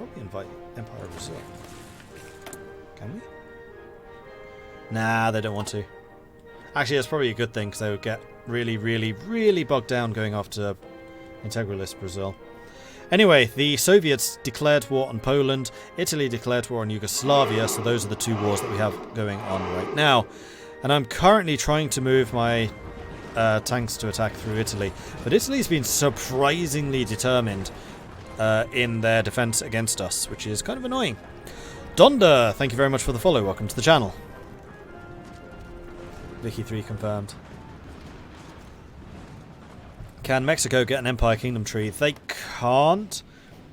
probably invite Empire of Brazil. Can we? Nah, they don't want to. Actually, that's probably a good thing, because they would get really, really, really bogged down going after integralist Brazil. Anyway, the Soviets declared war on Poland. Italy declared war on Yugoslavia, so those are the two wars that we have going on right now. And I'm currently trying to move my tanks to attack through Italy. But Italy's been surprisingly determined in their defense against us, which is kind of annoying. Donda, thank you very much for the follow. Welcome to the channel. Vicky3 confirmed. Can Mexico get an Empire Kingdom tree? They can't,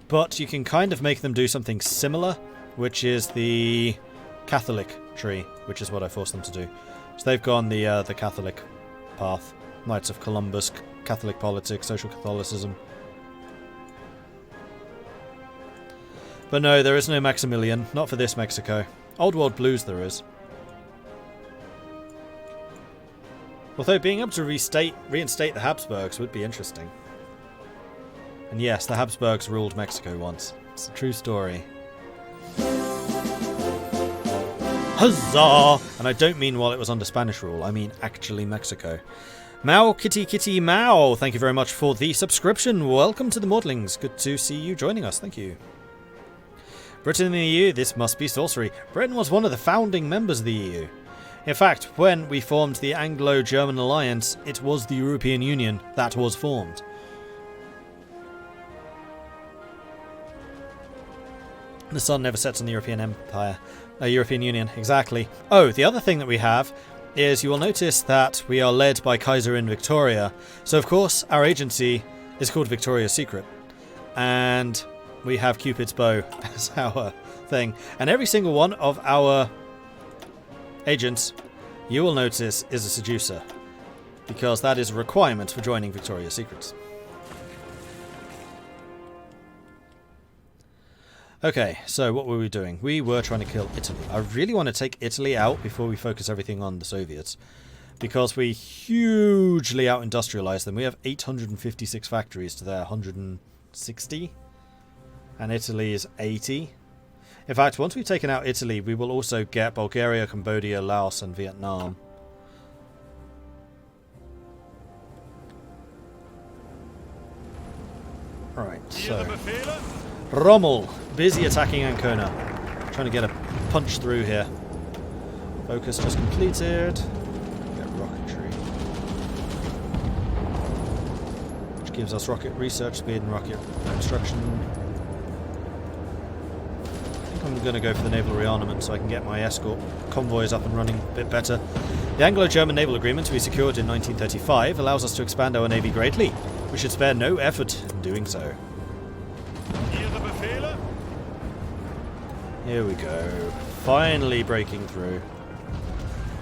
but you can kind of make them do something similar, which is the Catholic tree, which is what I forced them to do. So they've gone the Catholic path. Knights of Columbus, Catholic politics, social Catholicism. But no, there is no Maximilian. Not for this Mexico. Old World Blues there is. Although being able to reinstate the Habsburgs would be interesting. And yes, the Habsburgs ruled Mexico once. It's a true story. Huzzah! And I don't mean while it was under Spanish rule, I mean actually Mexico. Mao Kitty Kitty Mao, thank you very much for the subscription. Welcome to the Maudlings. Good to see you joining us, thank you. Britain in the EU, this must be sorcery. Britain was one of the founding members of the EU. In fact, when we formed the Anglo-German alliance, it was the European Union that was formed. The sun never sets on the European Union, exactly. Oh, the other thing that we have is you will notice that we are led by Kaiserreich Victoria. So, of course, our agency is called Victoria's Secret. And we have Cupid's bow as our thing. And every single one of our agents, you will notice, is a seducer, because that is a requirement for joining Victoria's Secrets. Okay, so what were we doing? We were trying to kill Italy. I really want to take Italy out before we focus everything on the Soviets, because we hugely out-industrialize them. We have 856 factories to their 160, and Italy is 80. In fact, once we've taken out Italy, we will also get Bulgaria, Cambodia, Laos, and Vietnam. Alright, so Rommel, busy attacking Ancona. Trying to get a punch through here. Focus just completed. Get rocketry. Which gives us rocket research speed and rocket construction. I'm going to go for the naval rearmament so I can get my escort convoys up and running a bit better. The Anglo-German Naval Agreement we secured in 1935 allows us to expand our navy greatly. We should spare no effort in doing so. Here we go. Finally breaking through.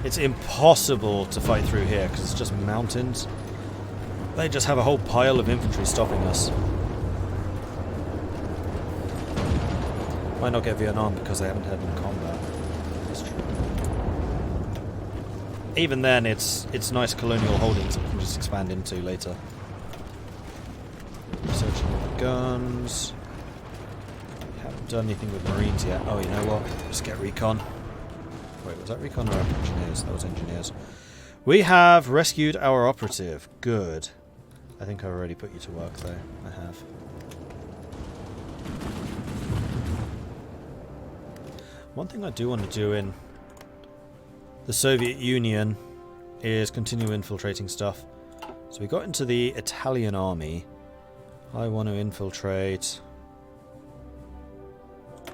It's impossible to fight through here because it's just mountains. They just have a whole pile of infantry stopping us. Might not get Vietnam because they haven't had in combat. That's true. Even then, it's nice colonial holdings that we can just expand into later. Researching all the guns. We haven't done anything with Marines yet. Oh, you know what? Just get recon. Wait, was that recon or engineers? That was engineers. We have rescued our operative. Good. I think I already put you to work, though. I have. One thing I do want to do in the Soviet Union is continue infiltrating stuff. So we got into the Italian army. I want to infiltrate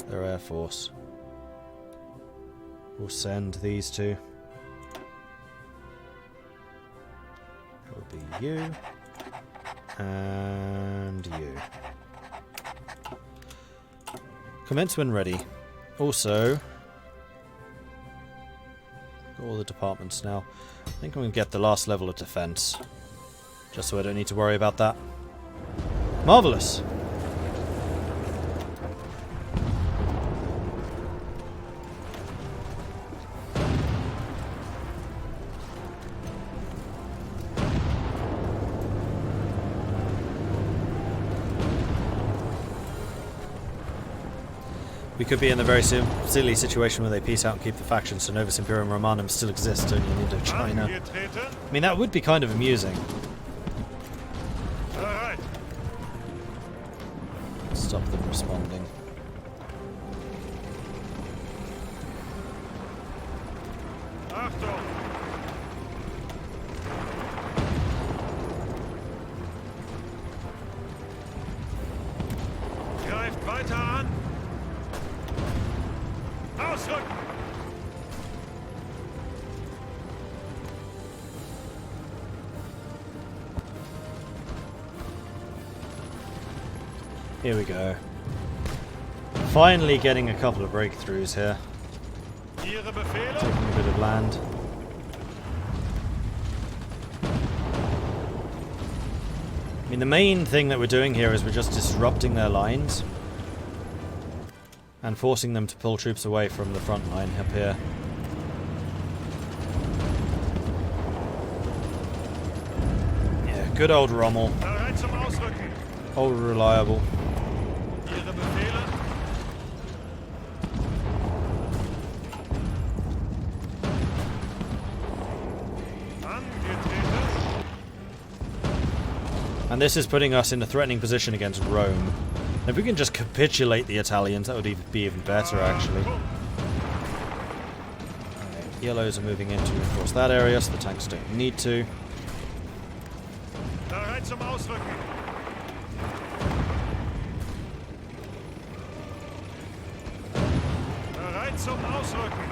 their air force. We'll send these two. That will be you. And you. Commence when ready. Also, got all the departments now. I think I'm going to get the last level of defense, just so I don't need to worry about that. Marvelous. We could be in the very silly situation where they peace out and keep the factions, so Novus Imperium Romanum still exists only in Indochina. I mean, that would be kind of amusing. Stop them responding. Greift weiter an! Ausrücken! Here we go. Finally getting a couple of breakthroughs here. Ihre Befehle? Taking a bit of land. I mean, the main thing that we're doing here is we're just disrupting their lines and forcing them to pull troops away from the front line up here. Yeah, good old Rommel. Bereit zum Ausrücken! Old reliable. Ihre Befehle? Angetreten! And this is putting us in a threatening position against Rome. If we can just capitulate the Italians, that would be even better, actually. Okay, yellows are moving in to reinforce that area, so the tanks don't need to. Bereit zum Ausrücken! Bereit zum Ausrücken!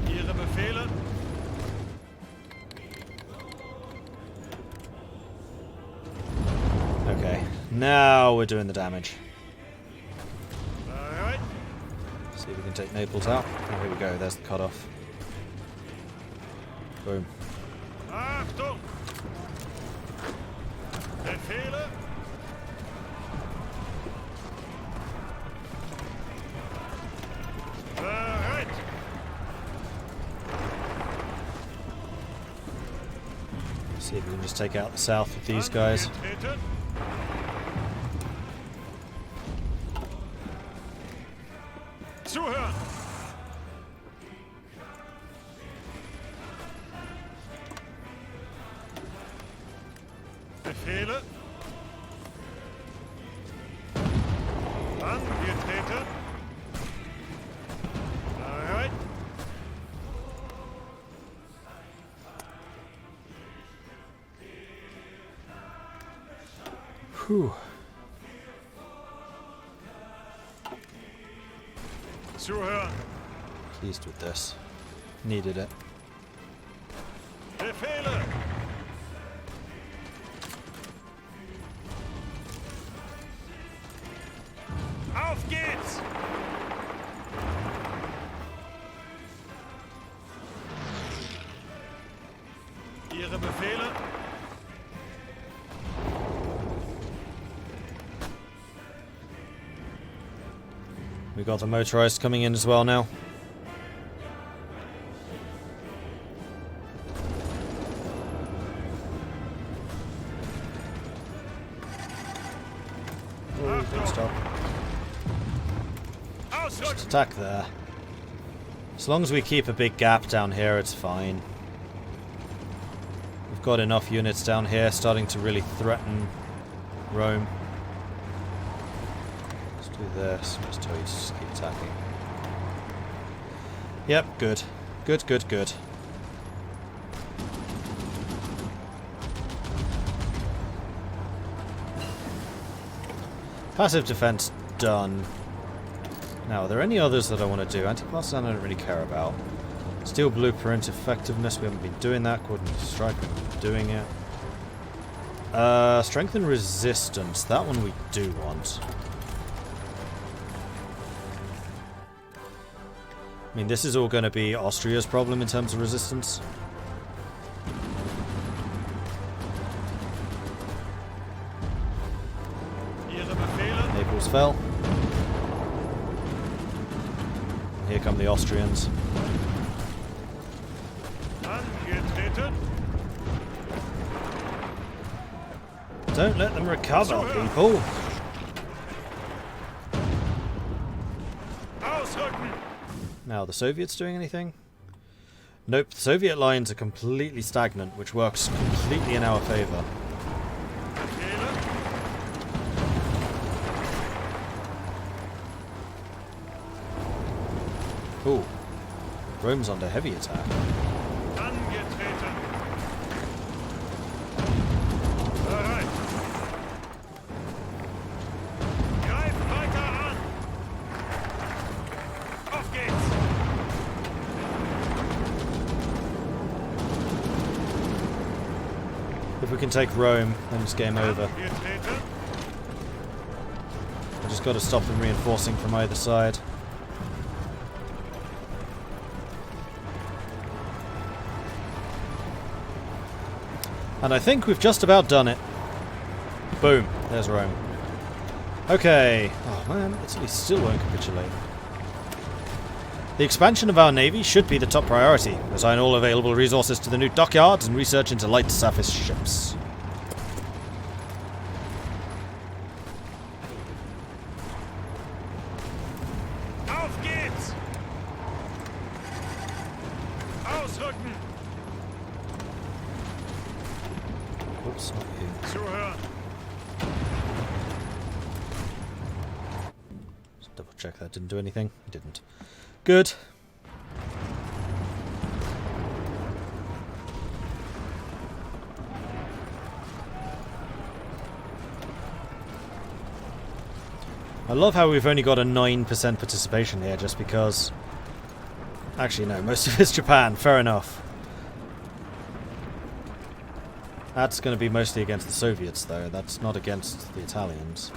Ihre Befehle? Okay, now we're doing the damage. Bereit? See if we can take Naples out. Oh, here we go, there's the cutoff. Boom. Achtung! Befehle? Bereit! See if we can just take out the south with these guys. Angetreten! Zuhören! Befehle? Angetreten! Bereit! Whew. Zuhören! Pleased with this. Needed it. Befehle! Auf geht's! Ihre Befehle? We got the motorized coming in as well now. Oh, don't stop. Just attack there. As long as we keep a big gap down here, it's fine. We've got enough units down here starting to really threaten Rome. Let's do this. Just tell you to just keep attacking. Yep, good. Good, good, good. Passive defense done. Now, are there any others that I want to do? Anti-partisan I don't really care about. Steel blueprint effectiveness, we haven't been doing that. Coordinated strike, we haven't been doing it. Strengthen resistance, that one we do want. I mean, this is all going to be Austria's problem in terms of resistance. Naples fell. Here come the Austrians. Angetreten. Don't let them recover, people. Ausrücken. Now, the Soviets doing anything? Nope, the Soviet lines are completely stagnant, which works completely in our favour. Befehle. Ooh. Rome's under heavy attack. Angetreten. Bereit. Greif weiter an. Auf geht's. If we can take Rome, then it's game over. Angetreten. I just got to stop them reinforcing from either side. And I think we've just about done it. Boom. There's Rome. Okay. Oh man, Italy still won't capitulate. The expansion of our navy should be the top priority. Assign all available resources to the new dockyards and research into light surface ships. Auf geht's. Ausrücken. Oops, not you. Zuhören. Just double check that didn't do anything. It didn't. Good. I love how we've only got a 9% participation here just because... Actually no, most of it's Japan, fair enough. That's going to be mostly against the Soviets though, that's not against the Italians.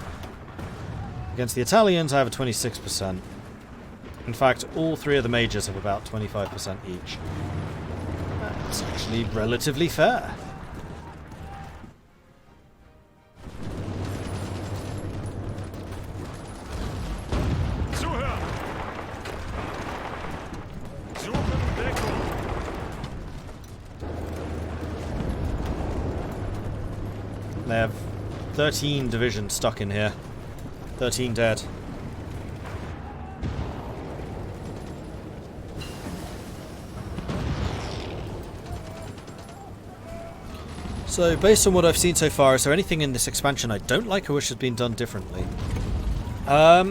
Against the Italians I have a 26%. In fact, all three of the majors have about 25% each. That's actually relatively fair. Zuhören. Suchen Deckung. They have 13 divisions stuck in here. 13 dead. So, based on what I've seen so far, is there anything in this expansion I don't like or wish had been done differently? I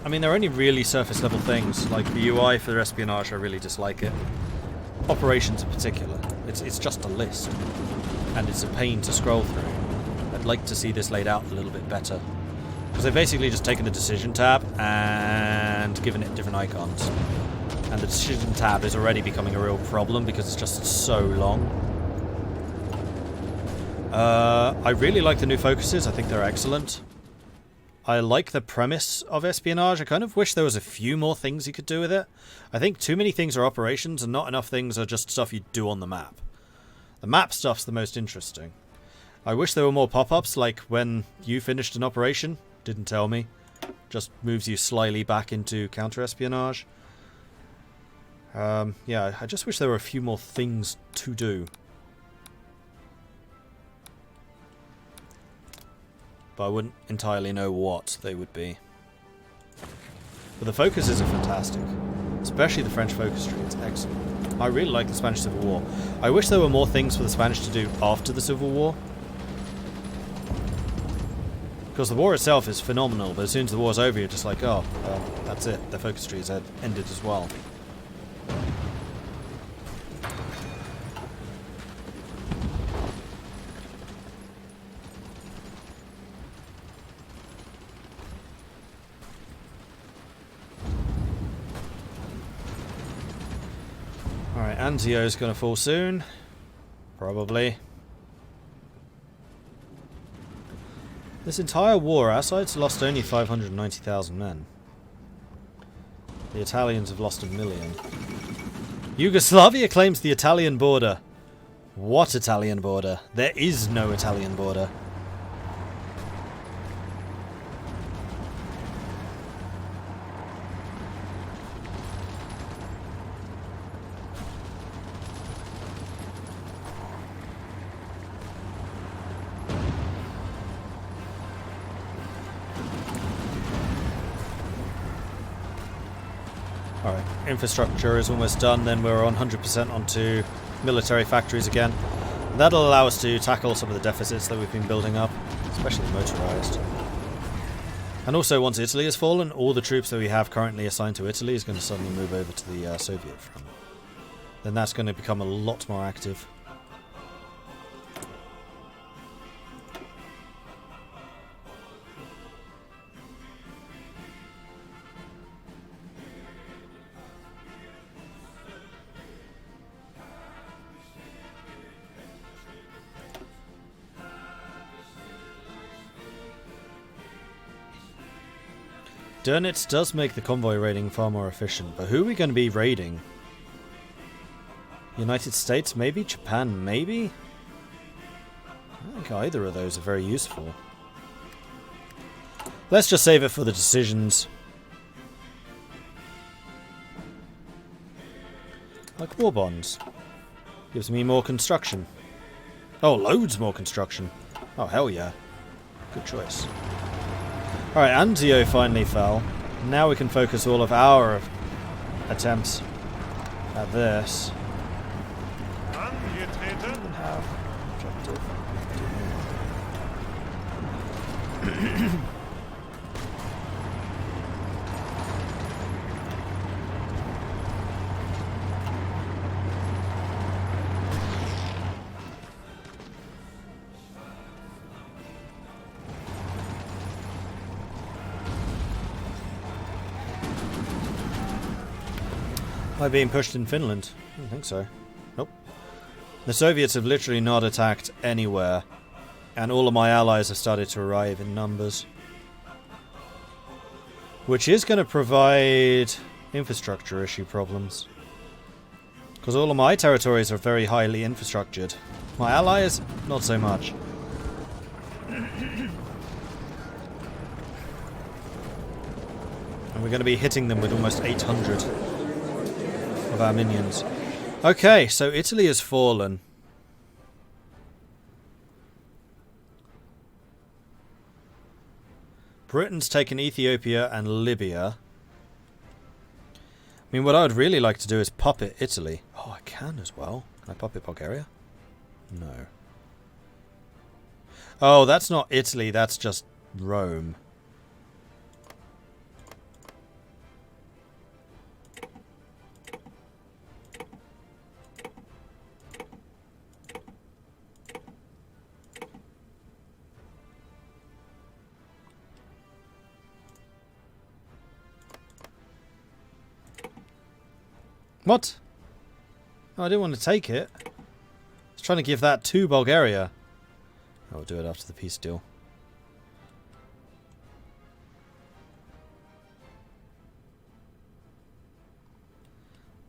mean, there are only really surface level things, like the UI for espionage, I really dislike it. Operations in particular. It's just a list. And it's a pain to scroll through. I'd like to see this laid out a little bit better. Because they've basically just taken the decision tab and given it different icons. And the decision tab is already becoming a real problem because it's just so long. I really like the new focuses. I think they're excellent. I like the premise of espionage. I kind of wish there was a few more things you could do with it. I think too many things are operations and not enough things are just stuff you do on the map. The map stuff's the most interesting. I wish there were more pop-ups, like when you finished an operation, didn't tell me, just moves you slyly back into counter-espionage. Yeah, I just wish there were a few more things to do. But I wouldn't entirely know what they would be. But the focuses are fantastic. Especially the French focus tree, it's excellent. I really like the Spanish Civil War. I wish there were more things for the Spanish to do after the Civil War. Because the war itself is phenomenal, but as soon as the war's over, you're just like, oh, well, that's it. The focus tree is ended as well. Alright, Anzio's gonna fall soon. Probably. This entire war, our side's lost only 590,000 men. The Italians have lost 1 million. Yugoslavia claims the Italian border. What Italian border? There is no Italian border. Alright, infrastructure is almost done, then we're on 100% onto military factories again. That'll allow us to tackle some of the deficits that we've been building up, especially motorized. And also, once Italy has fallen, all the troops that we have currently assigned to Italy is going to suddenly move over to the Soviet front. Then that's going to become a lot more active. Dönitz does make the convoy raiding far more efficient, but who are we going to be raiding? United States, maybe? Japan, maybe? I don't think either of those are very useful. Let's just save it for the decisions. Like war bonds. Gives me more construction. Oh, loads more construction. Oh, hell yeah. Good choice. Alright, Anzio finally fell. Now we can focus all of our attempts at this. Angetreten. Have objective. Am I being pushed in Finland? I don't think so. Nope. The Soviets have literally not attacked anywhere, and all of my allies have started to arrive in numbers. Which is going to provide infrastructure issue problems. Because all of my territories are very highly infrastructured. My allies, not so much. And we're going to be hitting them with almost 800 of our minions. Okay, so Italy has fallen. Britain's taken Ethiopia and Libya. I mean, what I would really like to do is puppet Italy. Oh, I can as well. Can I puppet Bulgaria? No. Oh, that's not Italy, that's just Rome. What? Oh, I didn't want to take it. I was trying to give that to Bulgaria. I'll do it after the peace deal.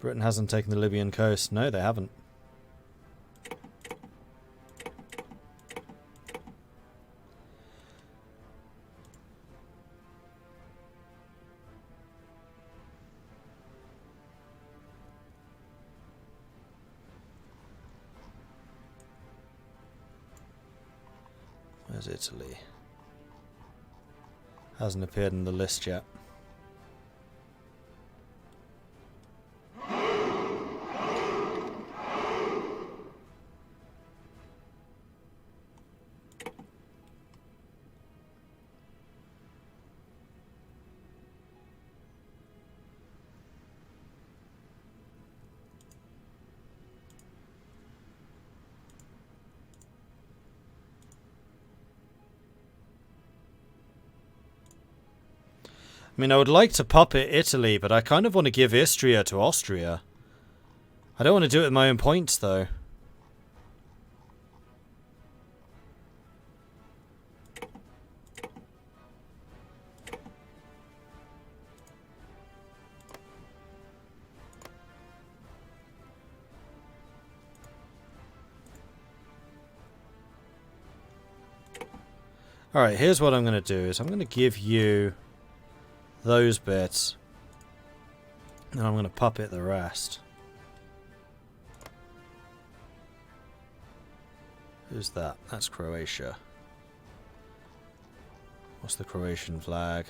Britain hasn't taken the Libyan coast. No, they haven't. Where's Italy? Hasn't appeared in the list yet. I mean, I would like to puppet Italy, but I kind of want to give Istria to Austria. I don't want to do it with my own points, though. Alright, here's what I'm going to do, is I'm going to give you those bits, and I'm going to puppet the rest. Who's that? That's Croatia. What's the Croatian flag?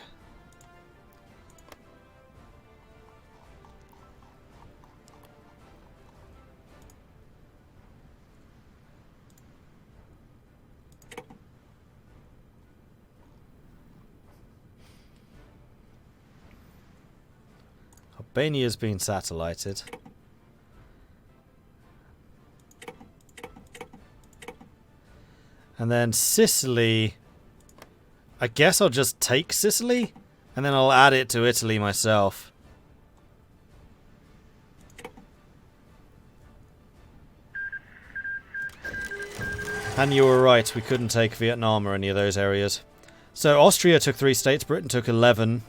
Albania's been satellited. And then Sicily... I guess I'll just take Sicily, and then I'll add it to Italy myself. And you were right, we couldn't take Vietnam or any of those areas. So Austria took 3 states, Britain took 11.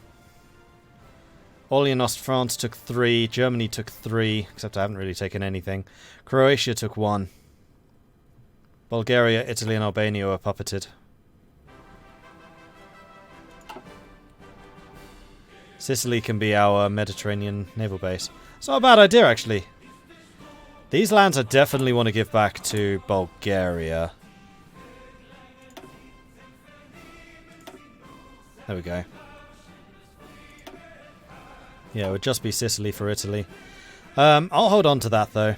Alienost France took 3, Germany took 3, except I haven't really taken anything. Croatia took 1. Bulgaria, Italy and Albania were puppeted. Sicily can be our Mediterranean naval base. It's not a bad idea, actually. These lands I definitely want to give back to Bulgaria. There we go. Yeah, it would just be Sicily for Italy. I'll hold on to that, though.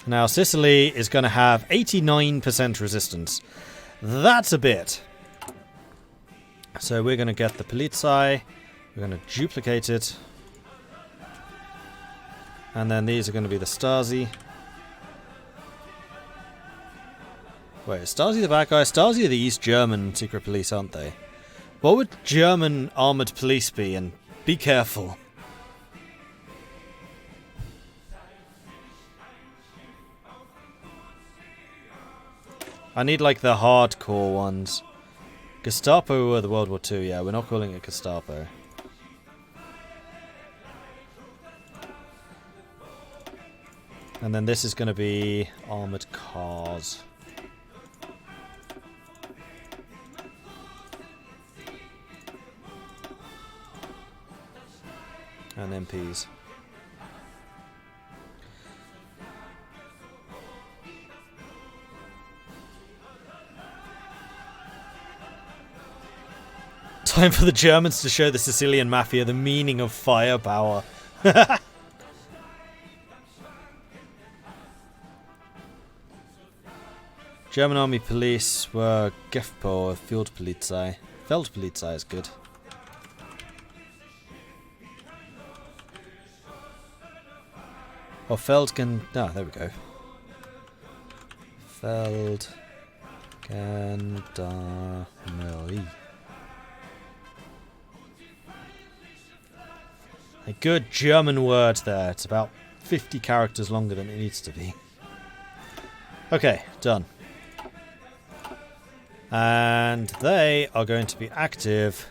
Now, Sicily is going to have 89% resistance. That's a bit. So we're going to get the Polizei. We're going to duplicate it. And then these are going to be the Stasi. Wait, is Stasi the bad guy? Stasi are the East German secret police, aren't they? What would German armoured police be? And be careful. I need like the hardcore ones. Gestapo were the World War II, yeah, we're not calling it Gestapo. And then this is going to be armoured cars. And MPs. Time for the Germans to show the Sicilian Mafia the meaning of firepower. German army police were GEFPO or Feldpolizei. Feldpolizei is good. Or Feldgen... Ah, there we go. Feldgendarmerie. A good German word there. It's about 50 characters longer than it needs to be. Okay, done. And they are going to be active.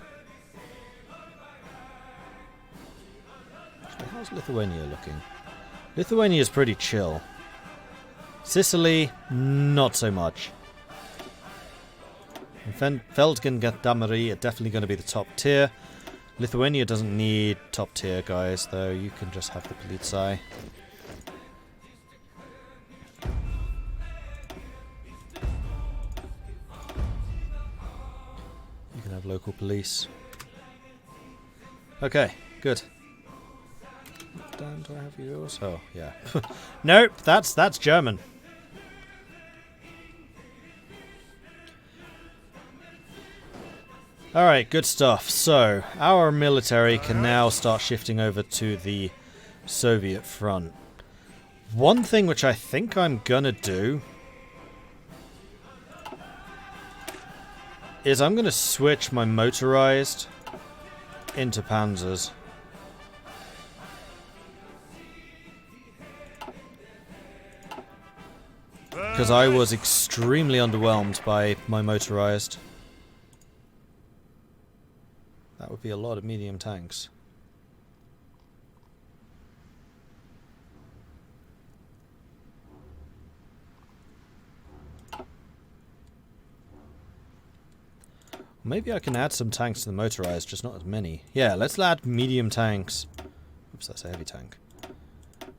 Actually, how's Lithuania looking? Lithuania is pretty chill. Sicily, not so much. Feldgendarmerie are definitely going to be the top tier. Lithuania doesn't need top tier guys, though. You can just have the Polizei. You can have local police. Okay, good. Dan, do I have yours? Oh, yeah. Nope, that's German. Alright, good stuff. So, our military can now start shifting over to the Soviet front. One thing which I think I'm gonna do is I'm gonna switch my motorized into panzers. Because I was extremely underwhelmed by my motorized. That would be a lot of medium tanks. Maybe I can add some tanks to the motorized, just not as many. Yeah, let's add medium tanks. Oops, that's a heavy tank.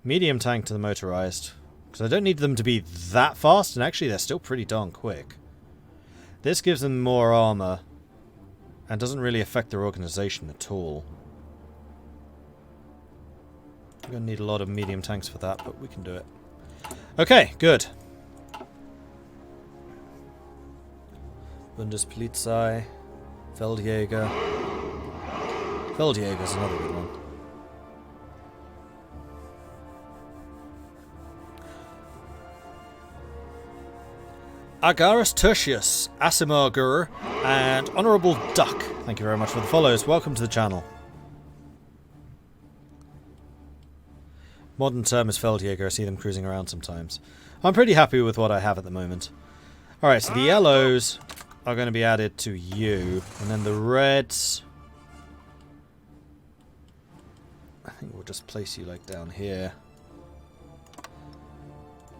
Medium tank to the motorized. Because I don't need them to be that fast, and actually they're still pretty darn quick. This gives them more armor. And doesn't really affect their organization at all. We're going to need a lot of medium tanks for that, but we can do it. Okay, good. Bundespolizei, Feldjäger. Feldjäger's another good one. Agaris Tertius, Asimar Gur, and Honourable Duck. Thank you very much for the follows. Welcome to the channel. Modern term is Feldjäger. I see them cruising around sometimes. I'm pretty happy with what I have at the moment. Alright, so the yellows are going to be added to you. And then the reds... I think we'll just place you like down here.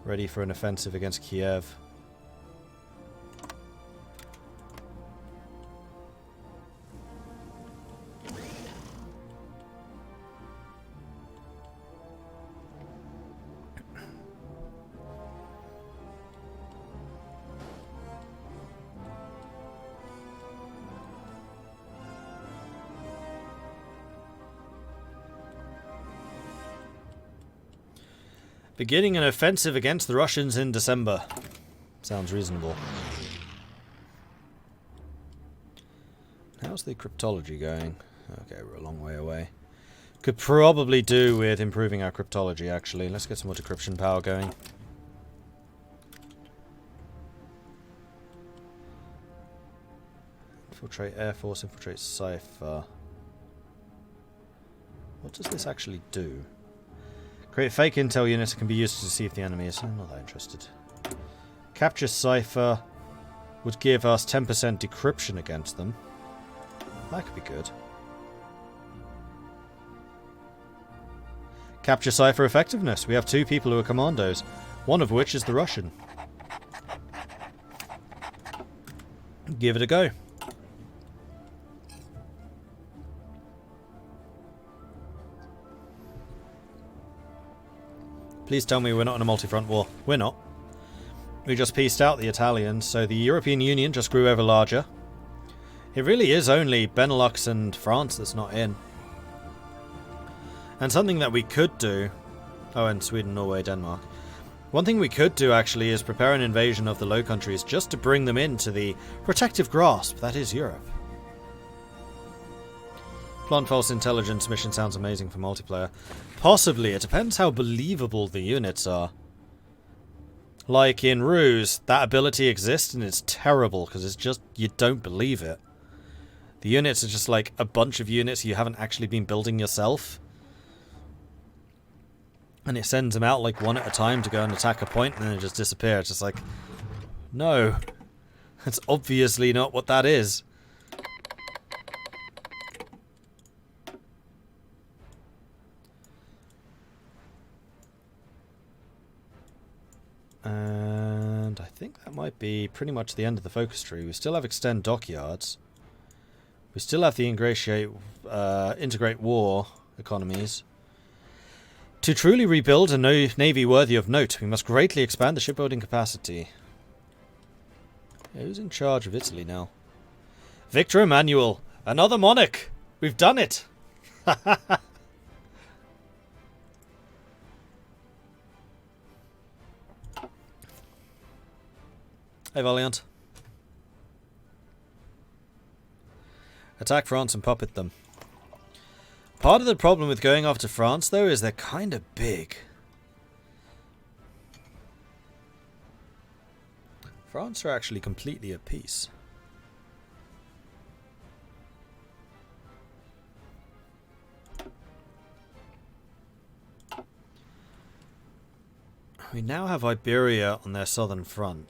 Ready for an offensive against Kiev. Beginning an offensive against the Russians in December. Sounds reasonable. How's the cryptology going? Okay, we're a long way away. Could probably do with improving our cryptology, actually. Let's get some more decryption power going. Infiltrate Air Force, infiltrate Cypher. What does this actually do? Create fake intel units that can be used to deceive the enemies. I'm not that interested. Capture Cypher would give us 10% decryption against them. That could be good. Capture Cypher effectiveness. We have 2 people who are commandos, one of which is the Russian. Give it a go. Please tell me we're not in a multi-front war. We're not. We just pieced out the Italians, so the European Union just grew ever larger. It really is only Benelux and France that's not in. And something that we could do... Oh, and Sweden, Norway, Denmark. One thing we could do, actually, is prepare an invasion of the Low Countries just to bring them into the protective grasp that is Europe. Plant false intelligence mission sounds amazing for multiplayer. Possibly. It depends how believable the units are. Like in Ruse, that ability exists and it's terrible because it's just, you don't believe it. The units are just like a bunch of units you haven't actually been building yourself. And it sends them out like one at a time to go and attack a point and then it just disappears. It's just like, no. That's obviously not what that is. And I think that might be pretty much the end of the focus tree. We still have extend dockyards. We still have the integrate war economies. To truly rebuild a navy worthy of note, we must greatly expand the shipbuilding capacity. Who's in charge of Italy now? Victor Emmanuel, another monarch! We've done it! Hey, Valiant. Attack France and puppet them. Part of the problem with going after France, though, is they're kind of big. France are actually completely at peace. We now have Iberia on their southern front.